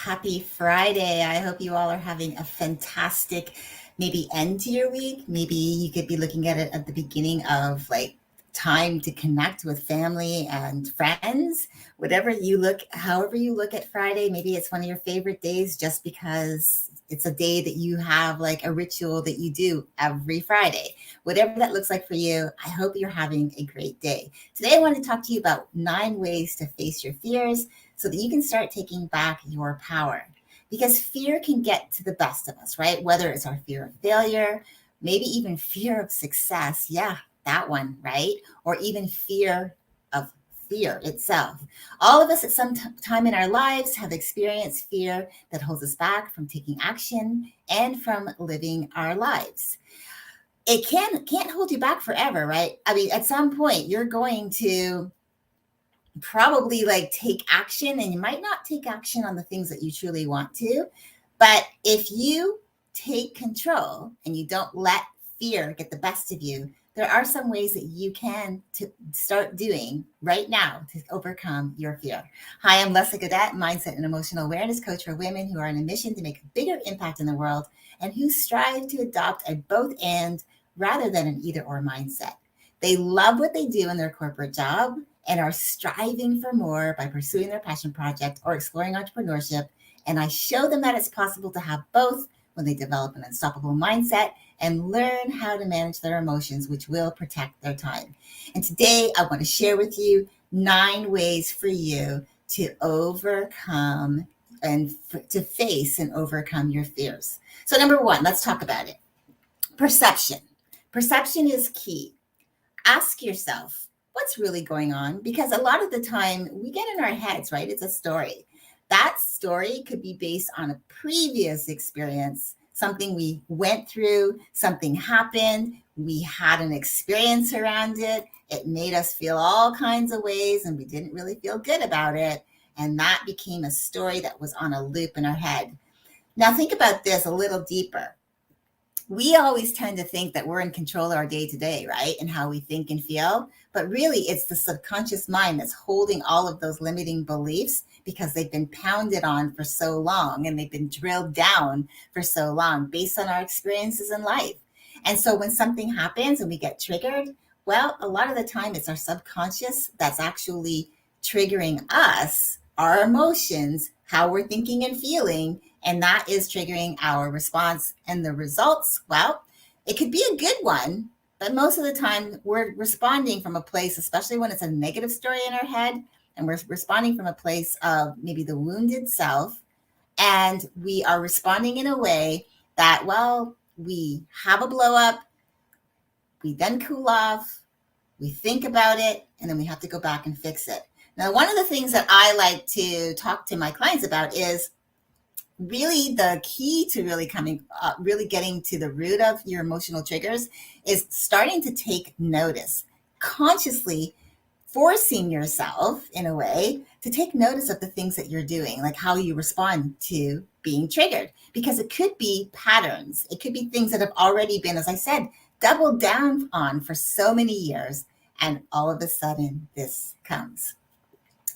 Happy Friday. I hope you all are having a fantastic maybe end to your week. Maybe you could be looking at it at the beginning of like time to connect with family and friends. However you look at Friday, maybe it's one of your favorite days just because it's a day that you have like a ritual that you do every Friday. Whatever that looks like for you, I hope you're having a great day. Today, I want to talk to you about 9 ways to face your fears so that you can start taking back your power. Because fear can get to the best of us, right? Whether it's our fear of failure, maybe even fear of success. Yeah, that one, right? Or even fear of fear itself. All of us at some time in our lives have experienced fear that holds us back from taking action and from living our lives. It can't hold you back forever, right? I mean, at some point you're going to probably like take action, and you might not take action on the things that you truly want to, but if you take control and you don't let fear get the best of you, there are some ways that you can to start doing right now to overcome your fear. Hi, I'm Leslie Godet, mindset and emotional awareness coach for women who are on a mission to make a bigger impact in the world and who strive to adopt a both and rather than an either or mindset. They love what they do in their corporate job and are striving for more by pursuing their passion project or exploring entrepreneurship. And I show them that it's possible to have both when they develop an unstoppable mindset and learn how to manage their emotions, which will protect their time. And today I want to share with you 9 ways for you to overcome and to face and overcome your fears. So, number one, let's talk about it. Perception. Perception is key. Ask yourself, what's really going on? Because a lot of the time we get in our heads, right? It's a story. That story could be based on a previous experience, something we went through, something happened, we had an experience around it. It made us feel all kinds of ways and we didn't really feel good about it. And that became a story that was on a loop in our head. Now, think about this a little deeper. We always tend to think that we're in control of our day to day, right? And how we think and feel. But really, it's the subconscious mind that's holding all of those limiting beliefs because they've been pounded on for so long and they've been drilled down for so long based on our experiences in life. And so when something happens and we get triggered, well, a lot of the time it's our subconscious that's actually triggering us, our emotions, how we're thinking and feeling, and that is triggering our response. And the results, well, it could be a good one, but most of the time we're responding from a place, especially when it's a negative story in our head, and we're responding from a place of maybe the wounded self. And we are responding in a way that, well, we have a blow up, we then cool off, we think about it, and then we have to go back and fix it. Now, one of the things that I like to talk to my clients about is really the key to really getting to the root of your emotional triggers is starting to take notice, consciously forcing yourself in a way to take notice of the things that you're doing, like how you respond to being triggered, because it could be patterns. It could be things that have already been, as I said, doubled down on for so many years. And all of a sudden this comes.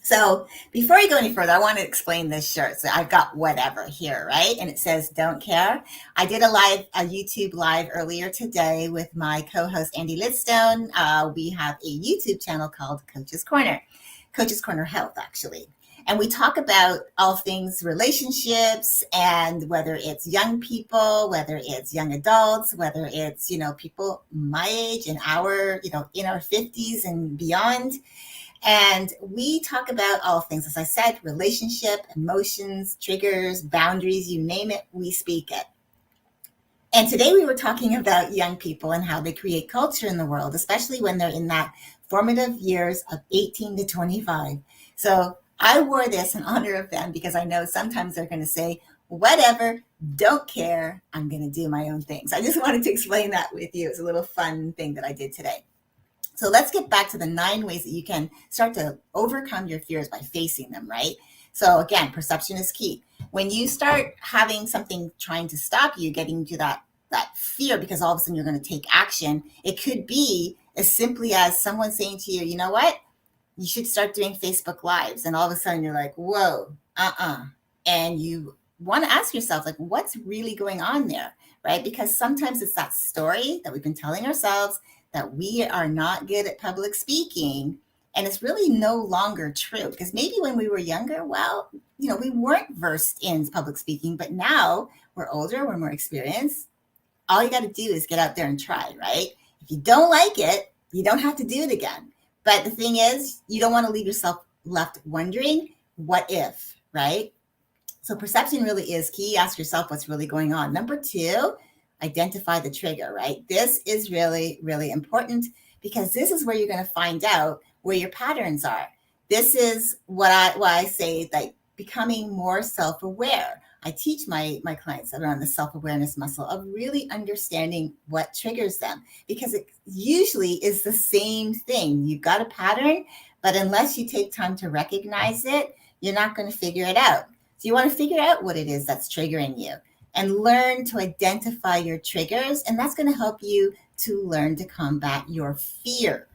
So before I go any further, I want to explain this shirt. So I've got whatever here, right? And it says, don't care. I did a YouTube live earlier today with my co-host, Andy Lidstone. We have a YouTube channel called Coach's Corner Health, actually. And we talk about all things relationships, and whether it's young people, whether it's young adults, whether it's, people my age and in our 50s and beyond. And we talk about all things, as I said, relationship, emotions, triggers, boundaries, you name it, we speak it. And today we were talking about young people and how they create culture in the world, especially when they're in that formative years of 18 to 25. So I wore this in honor of them because I know sometimes they're going to say, whatever, don't care, I'm going to do my own things. I just wanted to explain that with you. It's a little fun thing that I did today. So let's get back to the 9 ways that you can start to overcome your fears by facing them, right? So again, perception is key. When you start having something trying to stop you getting to that fear because all of a sudden you're going to take action, it could be as simply as someone saying to you, you know what? You should start doing Facebook Lives. And all of a sudden you're like, whoa, And you want to ask yourself, like, what's really going on there, right? Because sometimes it's that story that we've been telling ourselves that we are not good at public speaking. And it's really no longer true, because maybe when we were younger, well, we weren't versed in public speaking, but now we're older, we're more experienced. All you got to do is get out there and try, right? If you don't like it, you don't have to do it again. But the thing is, you don't want to leave yourself left wondering, what if, right? So perception really is key. Ask yourself what's really going on. Number two, identify the trigger, right? This is really, really important, because this is where you're going to find out where your patterns are. This is why I say, like, becoming more self-aware. I teach my clients around the self-awareness muscle of really understanding what triggers them, because it usually is the same thing. You've got a pattern, but unless you take time to recognize it, you're not going to figure it out. So you want to figure out what it is that's triggering you and learn to identify your triggers. And that's going to help you to learn to combat your fear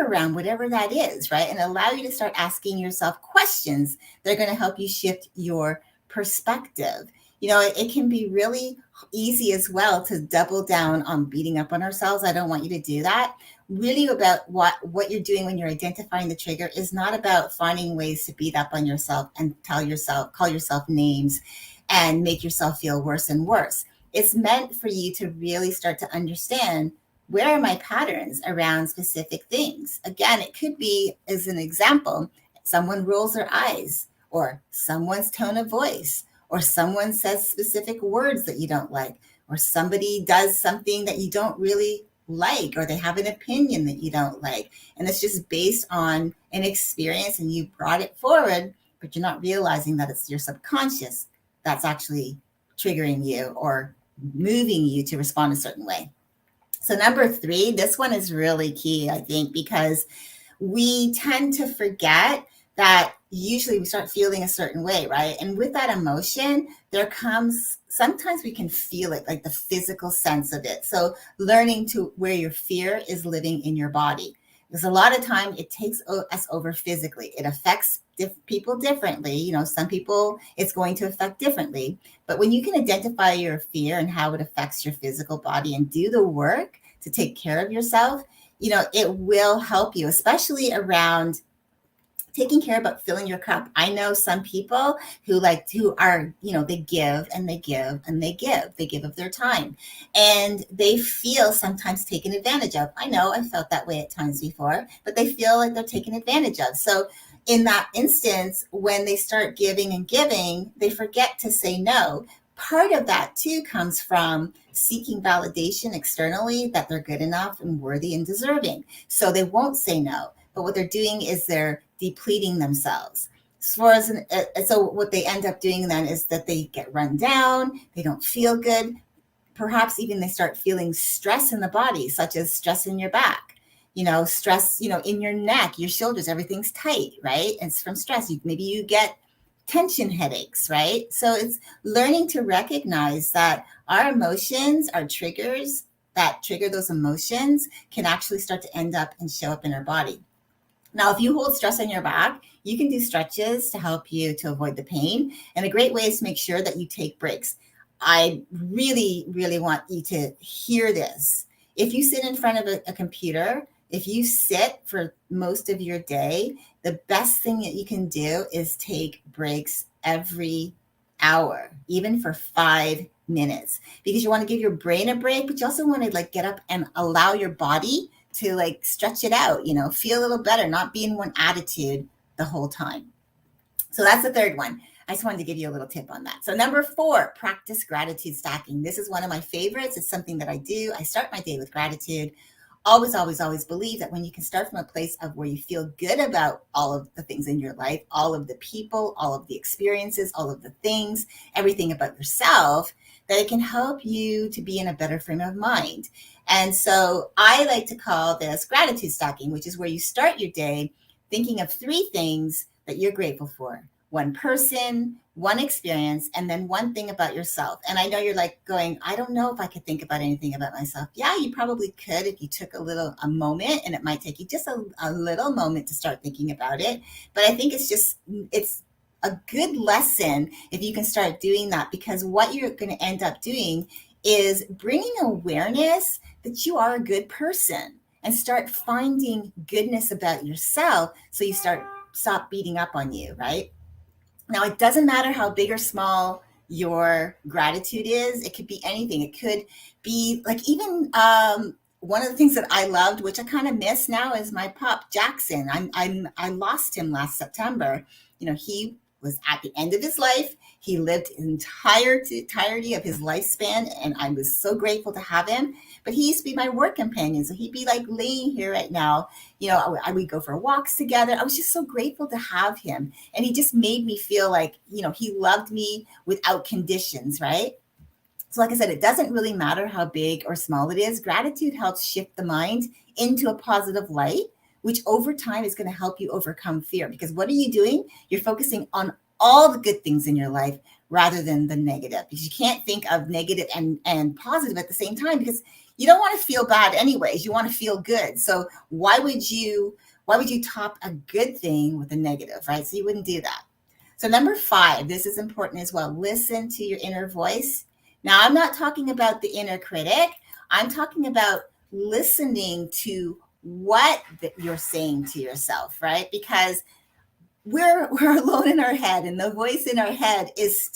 around whatever that is, right? And allow you to start asking yourself questions that are going to help you shift your perspective. It can be really easy as well to double down on beating up on ourselves. I don't want you to do that. Really, about what you're doing when you're identifying the trigger is not about finding ways to beat up on yourself and call yourself names and make yourself feel worse and worse. It's meant for you to really start to understand, where are my patterns around specific things? Again, it could be, as an example, someone rolls their eyes, or someone's tone of voice, or someone says specific words that you don't like, or somebody does something that you don't really like, or they have an opinion that you don't like. And it's just based on an experience, and you brought it forward, but you're not realizing that it's your subconscious that's actually triggering you or moving you to respond a certain way. So number three, this one is really key, I think, because we tend to forget that usually we start feeling a certain way, right? And with that emotion, there comes, sometimes we can feel it, like the physical sense of it. So learning to where your fear is living in your body. Because a lot of time it takes us over physically. It affects people differently. Some people it's going to affect differently. But when you can identify your fear and how it affects your physical body and do the work to take care of yourself, it will help you, especially around taking care about filling your cup. I know some people who are, they give and they give and they give. They give of their time, and they feel sometimes taken advantage of. I know I've felt that way at times before, but they feel like they're taken advantage of. So in that instance, when they start giving and giving, they forget to say no. Part of that too comes from seeking validation externally that they're good enough and worthy and deserving. So they won't say no. But what they're doing is they're depleting themselves. So what they end up doing then is that they get run down, they don't feel good. Perhaps even they start feeling stress in the body, such as stress in your back, stress, in your neck, your shoulders, everything's tight, right? And it's from stress. Maybe you get tension headaches, right? So it's learning to recognize that our emotions, our triggers that trigger those emotions can actually start to end up and show up in our body. Now, if you hold stress on your back, you can do stretches to help you to avoid the pain. And a great way is to make sure that you take breaks. I really, really want you to hear this. If you sit in front of a computer, if you sit for most of your day, the best thing that you can do is take breaks every hour, even for 5 minutes, because you want to give your brain a break, but you also want to get up and allow your body to stretch it out, feel a little better, not be in one attitude the whole time. So that's the third one. I just wanted to give you a little tip on that. So number 4, practice gratitude stacking. This is one of my favorites. It's something that I do. I start my day with gratitude. Always, always, always believe that when you can start from a place of where you feel good about all of the things in your life, all of the people, all of the experiences, all of the things, everything about yourself, that it can help you to be in a better frame of mind. And so I like to call this gratitude stacking, which is where you start your day thinking of 3 things that you're grateful for. One person, one experience, and then one thing about yourself. And I know you're going, I don't know if I could think about anything about myself. Yeah, you probably could if you took a moment, and it might take you just a little moment to start thinking about it. But I think it's a good lesson if you can start doing that, because what you're going to end up doing is bringing awareness that you are a good person and start finding goodness about yourself. So you stop beating up on you, right? Now, it doesn't matter how big or small your gratitude is. It could be anything. It could be like even one of the things that I loved, which I kind of miss now, is my pup Jackson. I lost him last September. You know, he was at the end of his life. He lived the entirety of his lifespan, and I was so grateful to have him. But he used to be my work companion, so he'd be like laying here right now. You know, we'd go for walks together. I was just so grateful to have him, and he just made me feel like, you know, he loved me without conditions, right? So like I said, it doesn't really matter how big or small it is. Gratitude helps shift the mind into a positive light, which over time is going to help you overcome fear. Because what are you doing? You're focusing on all the good things in your life rather than the negative, because you can't think of negative and positive at the same time, because you don't want to feel bad anyways. You want to feel good. So why would you top a good thing with a negative, right? So you wouldn't do that. So number 5, this is important as well. Listen to your inner voice. Now, I'm not talking about the inner critic. I'm talking about listening to what you're saying to yourself, right? Because we're alone in our head, and the voice in our head is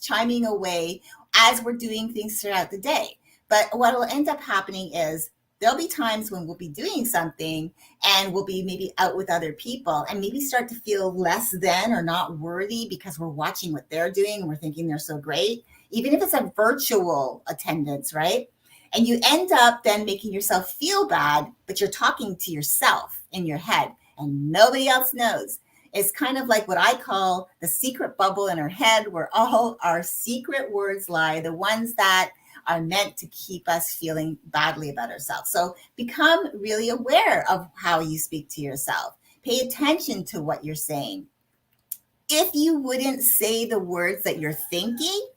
chiming away as we're doing things throughout the day. But what will end up happening is there'll be times when we'll be doing something and we'll be maybe out with other people and maybe start to feel less than or not worthy because we're watching what they're doing and we're thinking they're so great, even if it's a virtual attendance, right? And you end up then making yourself feel bad, but you're talking to yourself in your head and nobody else knows. It's kind of like what I call the secret bubble in our head, where all our secret words lie, the ones that are meant to keep us feeling badly about ourselves. So become really aware of how you speak to yourself. Pay attention to what you're saying. If you wouldn't say the words that you're thinking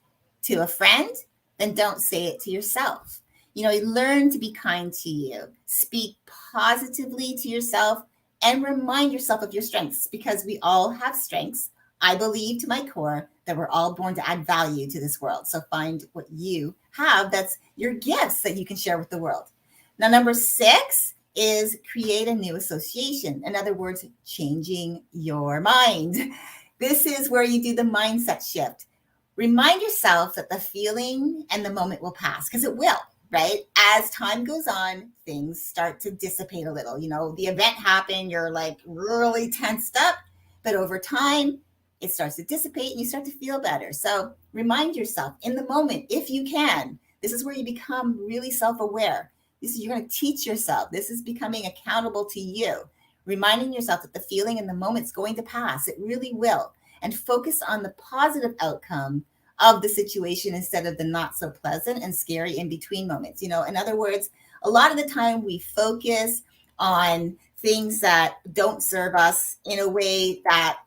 to a friend, then don't say it to yourself. You know, learn to be kind to you. Speak positively to yourself and remind yourself of your strengths, because we all have strengths. I believe to my core that we're all born to add value to this world. So find what you have that's your gifts that you can share with the world. Now, number 6 is create a new association. In other words, changing your mind. This is where you do the mindset shift. Remind yourself that the feeling and the moment will pass, because it will, right? As time goes on, things start to dissipate a little. You know, the event happened, you're like really tensed up, but over time, it starts to dissipate and you start to feel better. So remind yourself in the moment, if you can. This is where you become really self-aware. You're going to teach yourself. This is becoming accountable to you. Reminding yourself that the feeling in the moment is going to pass. It really will. And focus on the positive outcome of the situation instead of the not so pleasant and scary in between moments. You know, in other words, a lot of the time we focus on things that don't serve us in a way that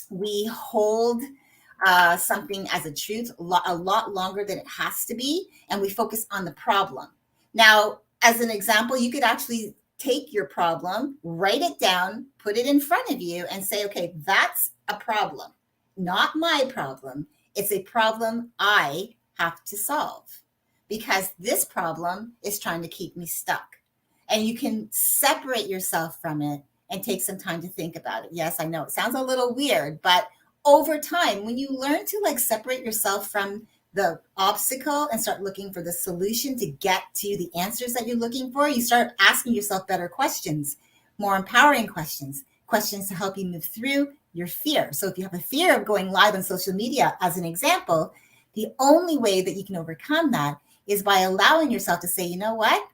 we hold something as a truth a lot longer than it has to be, and we focus on the problem. Now, as an example, you could actually take your problem, write it down, put it in front of you, and say, okay, that's a problem, not my problem. It's a problem I have to solve, because this problem is trying to keep me stuck. And you can separate yourself from it and take some time to think about it. Yes, I know it sounds a little weird, but over time, when you learn to like separate yourself from the obstacle and start looking for the solution to get to the answers that you're looking for, you start asking yourself better questions, more empowering questions, questions to help you move through your fear. So if you have a fear of going live on social media, as an example, the only way that you can overcome that is by allowing yourself to say, you know what?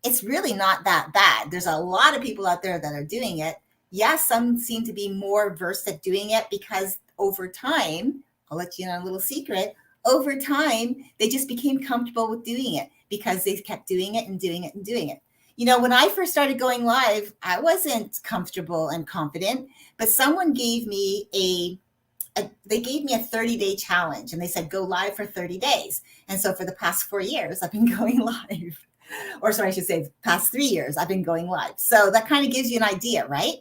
It's really not that bad. There's a lot of people out there that are doing it. Yes, some seem to be more versed at doing it because over time, I'll let you know a little secret, over time, they just became comfortable with doing it because they kept doing it and doing it and doing it. You know, when I first started going live, I wasn't comfortable and confident, but someone gave me they gave me a 30-day challenge, and they said, go live for 30 days. And so for the past 4 years, I've been going live. Or sorry, I should say past 3 years, I've been going live. So that kind of gives you an idea, right?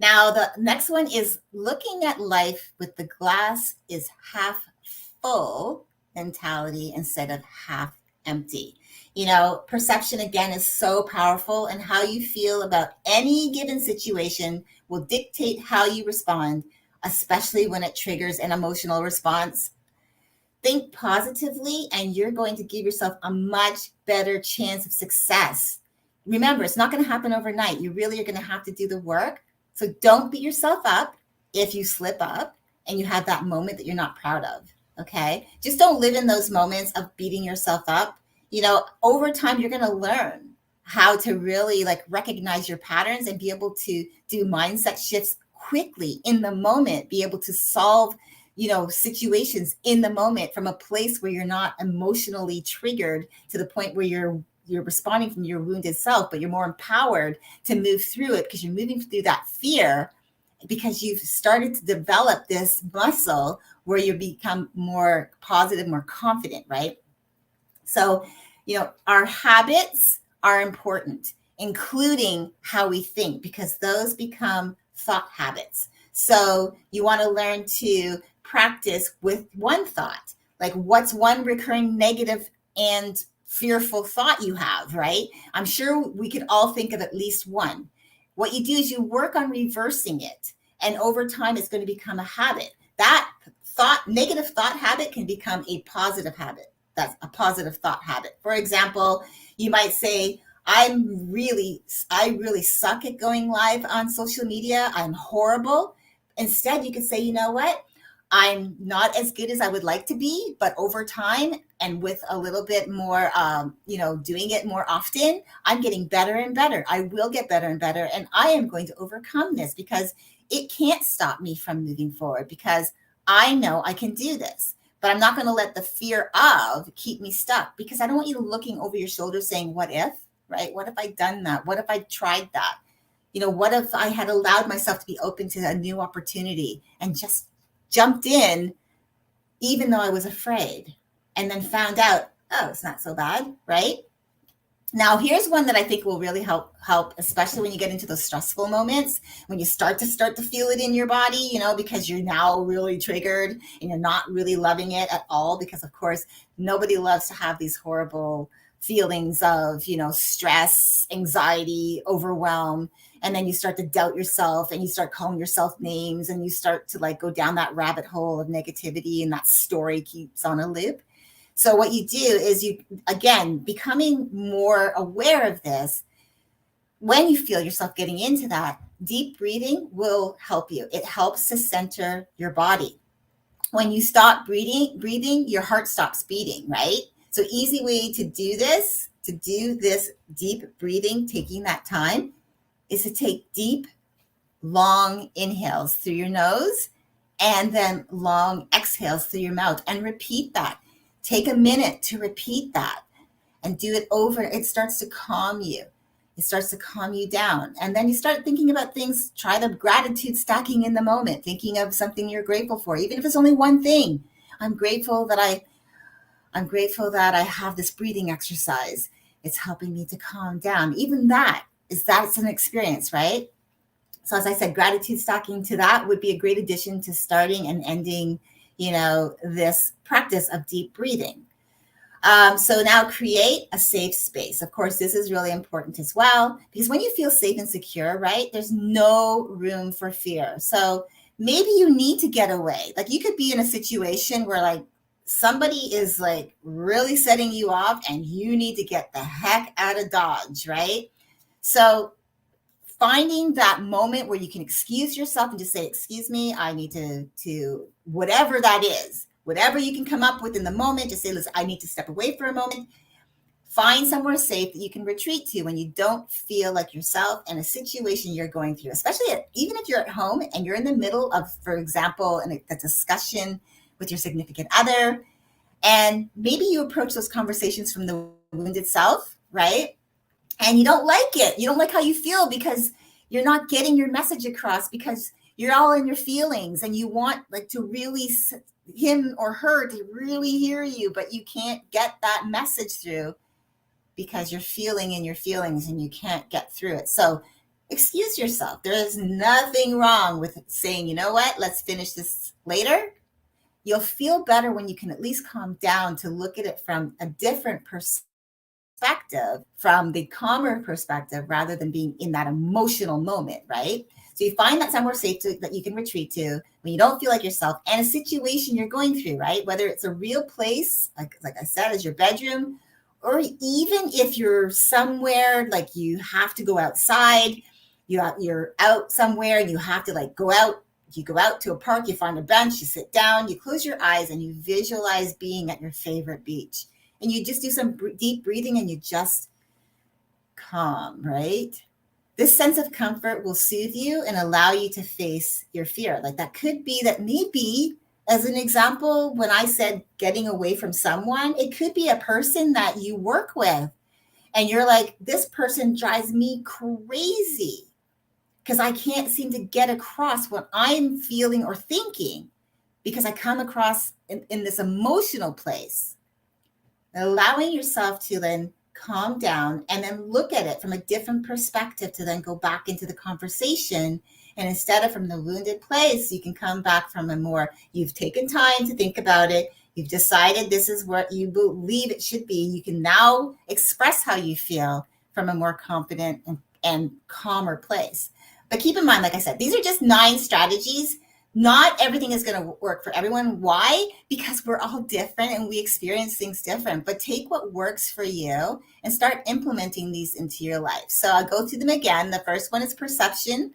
Now, the next one is looking at life with the glass is half full mentality instead of half empty. Perception again is so powerful, and how you feel about any given situation will dictate how you respond, especially when it triggers an emotional response. Think positively, and you're going to give yourself a much better chance of success. Remember, it's not going to happen overnight. You really are going to have to do the work. So don't beat yourself up if you slip up and you have that moment that you're not proud of. Okay. Just don't live in those moments of beating yourself up. Over time, you're going to learn how to really like recognize your patterns and be able to do mindset shifts quickly in the moment, be able to solve situations in the moment from a place where you're not emotionally triggered to the point where you're responding from your wounded self, but you're more empowered to move through it because you're moving through that fear, because you've started to develop this muscle where you become more positive, more confident, right? So, our habits are important, including how we think, because those become thought habits. So you want to learn to practice with one thought. Like, what's one recurring negative and fearful thought you have, right? I'm sure we could all think of at least one. What you do is you work on reversing it. And over time, it's going to become a habit. That negative thought habit can become a positive habit. That's a positive thought habit. For example, you might say, I really suck at going live on social media. I'm horrible. Instead, you could say, you know what? I'm not as good as I would like to be, but over time and with a little bit more, doing it more often, I'm getting better and better. I will get better and better. And I am going to overcome this because it can't stop me from moving forward, because I know I can do this. But I'm not going to let the fear of keep me stuck, because I don't want you looking over your shoulder saying, what if, right? What if I done that? What if I tried that? What if I had allowed myself to be open to a new opportunity and just jumped in, even though I was afraid, and then found out, oh, it's not so bad, right? Now, here's one that I think will really help, especially when you get into those stressful moments, when you start to feel it in your body, because you're now really triggered and you're not really loving it at all, because of course, nobody loves to have these horrible feelings of, stress, anxiety, overwhelm. And then you start to doubt yourself and you start calling yourself names and you start to like go down that rabbit hole of negativity, and that story keeps on a loop. So what you do is you, again, becoming more aware of this. When you feel yourself getting into that, deep breathing will help you. It helps to center your body. When you stop breathing, your heart stops beating, right? So easy way to do this deep breathing, taking that time, is to take deep, long inhales through your nose and then long exhales through your mouth, and repeat that. Take a minute to repeat that and do it over. It starts to calm you. It starts to calm you down. And then you start thinking about things. Try the gratitude stacking in the moment, thinking of something you're grateful for, even if it's only one thing. I'm grateful that I have this breathing exercise. It's helping me to calm down. Even that's an experience, right? So as I said, gratitude stacking to that would be a great addition to starting and ending, this practice of deep breathing. So now create a safe space. Of course, this is really important as well, because when you feel safe and secure, right, there's no room for fear. So maybe you need to get away. Like, you could be in a situation where like somebody is like really setting you off and you need to get the heck out of Dodge, right? So finding that moment where you can excuse yourself and just say, excuse me, I need to whatever that is, whatever you can come up with in the moment, just say, listen, I need to step away for a moment. Find somewhere safe that you can retreat to when you don't feel like yourself in a situation you're going through, especially even if you're at home and you're in the middle of, for example, a discussion with your significant other. And maybe you approach those conversations from the wounded self, right? And you don't like it. You don't like how you feel because you're not getting your message across, because you're all in your feelings and you want like to really him or her to really hear you, but you can't get that message through because you're feeling in your feelings and you can't get through it. So excuse yourself. There is nothing wrong with saying, you know what, let's finish this later. You'll feel better when you can at least calm down to look at it from a different perspective, from the calmer perspective, rather than being in that emotional moment, right? So you find that somewhere safe that you can retreat to when you don't feel like yourself, and a situation you're going through, right? Whether it's a real place, like I said, as your bedroom, or even if you're somewhere like you have to go outside, you're out somewhere and you have to like go out. You go out to a park, you find a bench, you sit down, you close your eyes, and you visualize being at your favorite beach. And you just do some deep breathing and you just calm, right? This sense of comfort will soothe you and allow you to face your fear. Like that could be that maybe, as an example, when I said getting away from someone, it could be a person that you work with and you're like, this person drives me crazy because I can't seem to get across what I'm feeling or thinking because I come across in this emotional place. Allowing yourself to then calm down and then look at it from a different perspective to then go back into the conversation. And instead of from the wounded place, you can come back from a more, you've taken time to think about it. You've decided this is what you believe it should be. You can now express how you feel from a more confident and calmer place. But keep in mind, like I said, these are just 9 strategies. Not everything is going to work for everyone. Why? Because we're all different and we experience things different. But take what works for you and start implementing these into your life. So I'll go through them again. The first one is perception.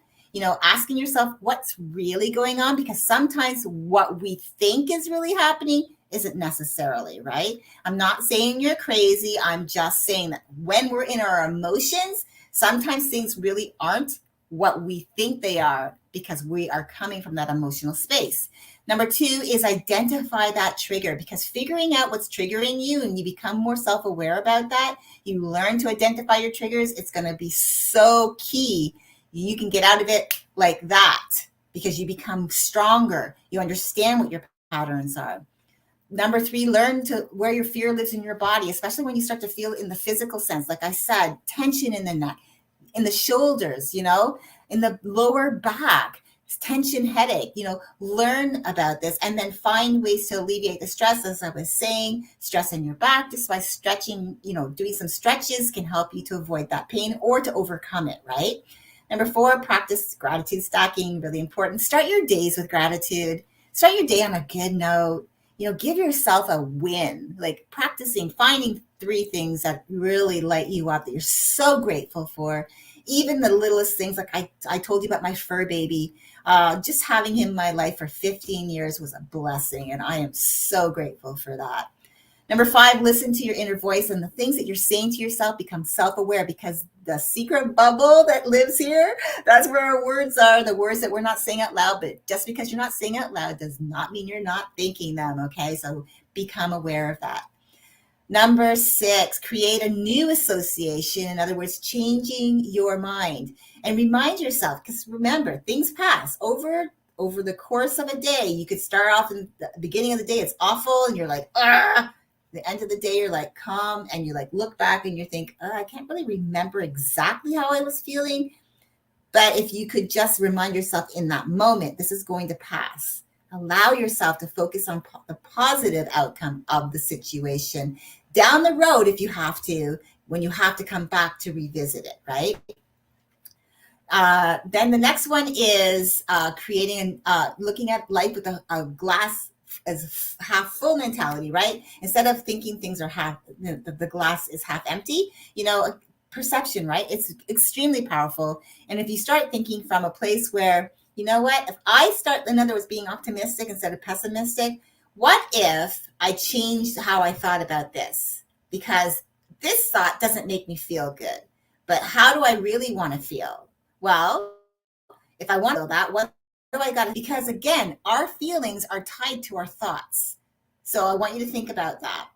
Asking yourself what's really going on, because sometimes what we think is really happening isn't necessarily, right? I'm not saying you're crazy. I'm just saying that when we're in our emotions, sometimes things really aren't what we think they are because we are coming from that emotional space. Number 2 is identify that trigger, because figuring out what's triggering you and you become more self-aware about that, you learn to identify your triggers, it's going to be so key. You can get out of it like that because you become stronger. You understand what your patterns are. Number 3, learn to where your fear lives in your body, especially when you start to feel in the physical sense. Like I said, tension in the neck, in the shoulders, in the lower back, tension, headache, learn about this and then find ways to alleviate the stress. As I was saying, stress in your back, just by stretching, doing some stretches can help you to avoid that pain or to overcome it, right? Number 4, practice gratitude stacking, really important. Start your days with gratitude. Start your day on a good note. Give yourself a win, like practicing, finding 3 things that really light you up that you're so grateful for. Even the littlest things, like I told you about my fur baby, just having him in my life for 15 years was a blessing, and I am so grateful for that. Number 5, listen to your inner voice, and the things that you're saying to yourself, become self-aware, because the secret bubble that lives here, that's where our words are, the words that we're not saying out loud. But just because you're not saying out loud does not mean you're not thinking them, okay? So become aware of that. Number 6, create a new association. In other words, changing your mind. And remind yourself, because remember, things pass over the course of a day. You could start off in the beginning of the day, it's awful, and you're like, ah. The end of the day, you're like calm, and you like look back and you think, I can't really remember exactly how I was feeling. But if you could just remind yourself in that moment, this is going to pass. Allow yourself to focus on the positive outcome of the situation down the road, if you have to, when you have to come back to revisit it, right? Then the next one is looking at life with a glass as half full mentality, right? Instead of thinking things are half, the glass is half empty, perception, right? It's extremely powerful. And if you start thinking from a place where, you know what, if I start, in other words, being optimistic instead of pessimistic, what if I changed how I thought about this? Because this thought doesn't make me feel good. But how do I really want to feel? Well, if I want to feel that, what do I got to? Because again, our feelings are tied to our thoughts. So I want you to think about that.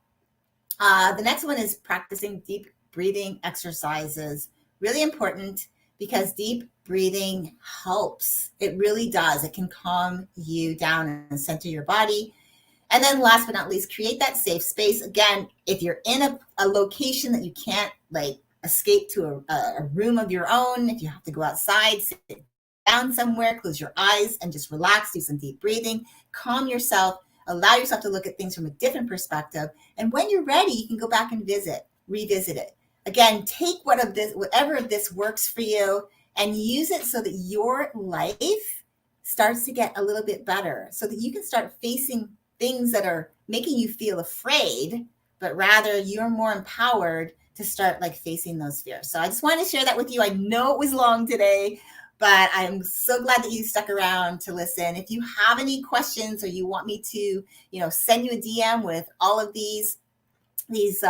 The next one is practicing deep breathing exercises. Really important, because deep breathing helps. It really does. It can calm you down and center your body. And then last but not least, create that safe space. Again, if you're in a location that you can't like escape to a room of your own. If you have to go outside, sit down somewhere, close your eyes and just relax, do some deep breathing, calm yourself, allow yourself to look at things from a different perspective. And when you're ready, you can go back and revisit it. Again, take whatever of this works for you and use it so that your life starts to get a little bit better, so that you can start facing things that are making you feel afraid, but rather you're more empowered to start like facing those fears. So I just wanted to share that with you. I know it was long today, but I'm so glad that you stuck around to listen. If you have any questions or you want me to, send you a DM with all of these tips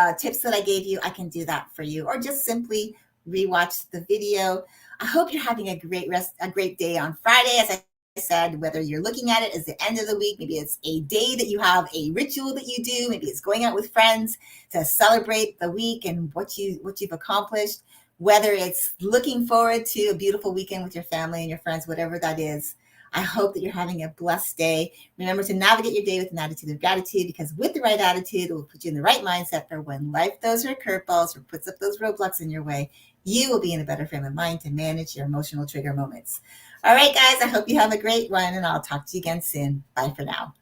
that I gave you, I can do that for you, or just simply rewatch the video. I hope you're having a great day on Friday. As I said, whether you're looking at it as the end of the week, maybe it's a day that you have a ritual that you do, maybe it's going out with friends to celebrate the week and what you've accomplished, whether it's looking forward to a beautiful weekend with your family and your friends, whatever that is. I hope that you're having a blessed day. Remember to navigate your day with an attitude of gratitude, because with the right attitude, it will put you in the right mindset for when life throws her curveballs or puts up those roadblocks in your way. You will be in a better frame of mind to manage your emotional trigger moments. All right, guys, I hope you have a great one, and I'll talk to you again soon. Bye for now.